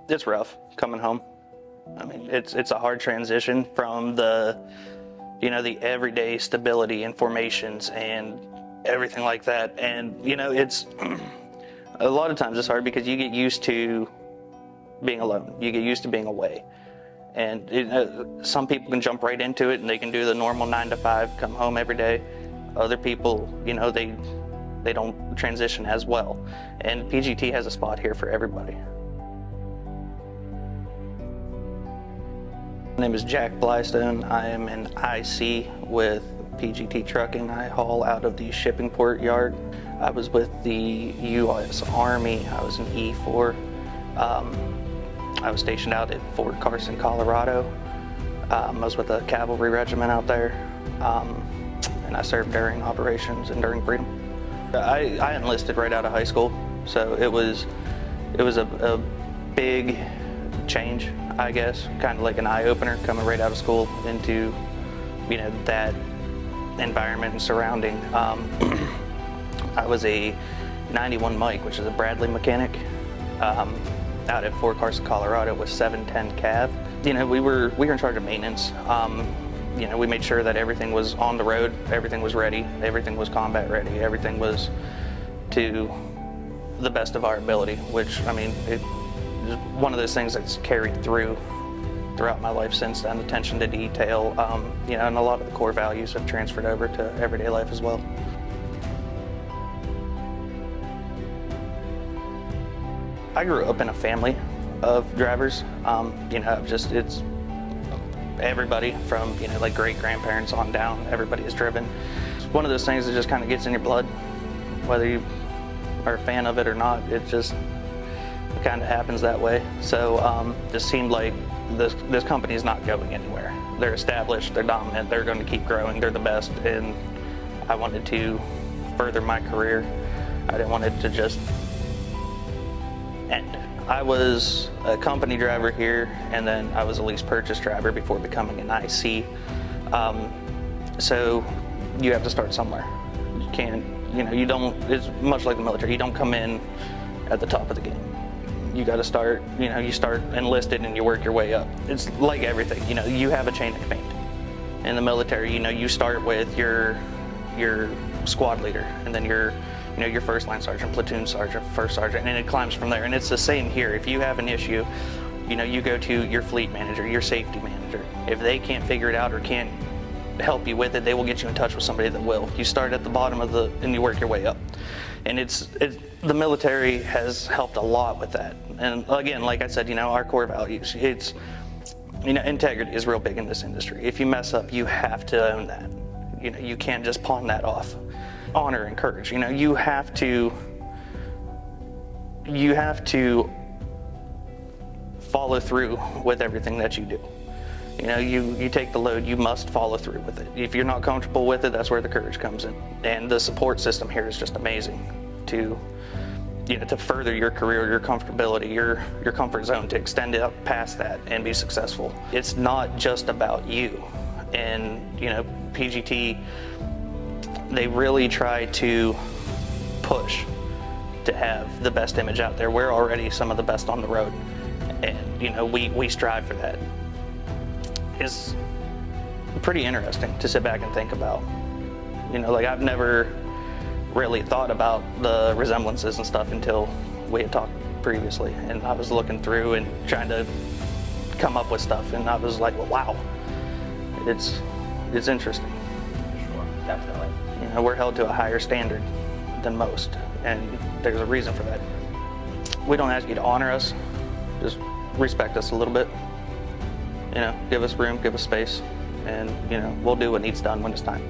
It's rough coming home. I mean, it's a hard transition from the, the everyday stability and formations and everything like that. And, it's a lot of times it's hard because you get used to being alone. You get used to being away. And some people can jump right into it and they can do the normal 9 to 5, come home every day. Other people, they don't transition as well. And PGT has a spot here for everybody. My name is Jack Blystone. I am an IC with PGT Trucking. I haul out of the shipping port yard. I was with the U.S. Army. I was an E4. I was stationed out at Fort Carson, Colorado. I was with a cavalry regiment out there, and I served during operations and during freedom. I enlisted right out of high school, so it was a big change, I guess, kind of like an eye-opener coming right out of school into, that environment and surrounding. I was a 91 Mike, which is a Bradley mechanic, out at Fort Carson, Colorado with 710 cav. We were in charge of maintenance. We made sure that everything was on the road, everything was ready, everything was combat ready, everything was to the best of our ability, which, it is one of those things that's carried throughout my life since then. Attention to detail, and a lot of the core values have transferred over to everyday life as well. I grew up in a family of drivers. It's everybody from, like great-grandparents on down, everybody is driven. It's one of those things that just kind of gets in your blood, whether you are a fan of it or not. It kind of happens that way. So just seemed like this company is not going anywhere. They're established, they're dominant, they're going to keep growing, they're the best, and I wanted to further my career. I didn't want it to just end. I was a company driver here, and then I was a lease purchase driver before becoming an IC. So you have to start somewhere. You can't, you don't, it's much like the military, you don't come in at the top of the game. You got to start, you start enlisted and you work your way up. It's like everything, you have a chain of command. In the military, you start with your squad leader, and then your first line sergeant, platoon sergeant, first sergeant, and it climbs from there. And it's the same here. If you have an issue, you go to your fleet manager, your safety manager. If they can't figure it out or can't help you with it, they will get you in touch with somebody that will. You start at the bottom and you work your way up. And the military has helped a lot with that. And again, like I said, our core values, integrity is real big in this industry. If you mess up, you have to own that. You can't just pawn that off. Honor and courage, you have to follow through with everything that you do. You take the load, you must follow through with it. If you're not comfortable with it, that's where the courage comes in. And the support system here is just amazing to further your career, your comfortability, your comfort zone, to extend it up past that and be successful. It's not just about you. And PGT, they really try to push to have the best image out there. We're already some of the best on the road, and we strive for that. It's pretty interesting to sit back and think about. I've never really thought about the resemblances and stuff until we had talked previously, and I was looking through and trying to come up with stuff, and I was like, well, wow, it's interesting. Sure, definitely. We're held to a higher standard than most, and there's a reason for that. We don't ask you to honor us, just respect us a little bit. Give us room, give us space, and we'll do what needs done when it's time.